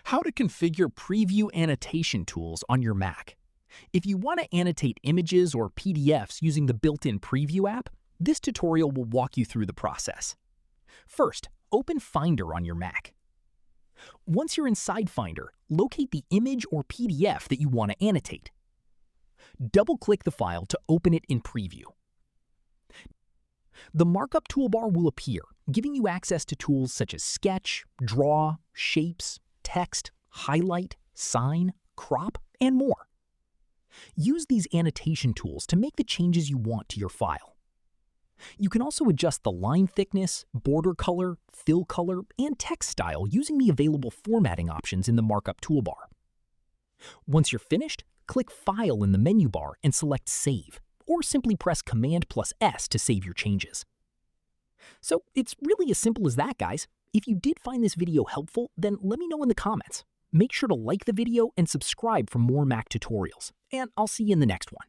How to configure preview annotation tools on your Mac. If you want to annotate images or PDFs using the built-in Preview app, this tutorial will walk you through the process. First, open Finder on your Mac. Once you're inside Finder, locate the image or PDF that you want to annotate. Double-click the file to open it in Preview. The Markup toolbar will appear, giving you access to tools such as Sketch, Draw, Shapes, Text, Highlight, Sign, Crop, and more. Use these annotation tools to make the changes you want to your file. You can also adjust the line thickness, border color, fill color, and text style using the available formatting options in the Markup toolbar. Once you're finished, click File in the menu bar and select Save, or simply press Command+S to save your changes. So it's really as simple as that, guys. If you did find this video helpful, then let me know in the comments. Make sure to like the video and subscribe for more Mac tutorials, and I'll see you in the next one.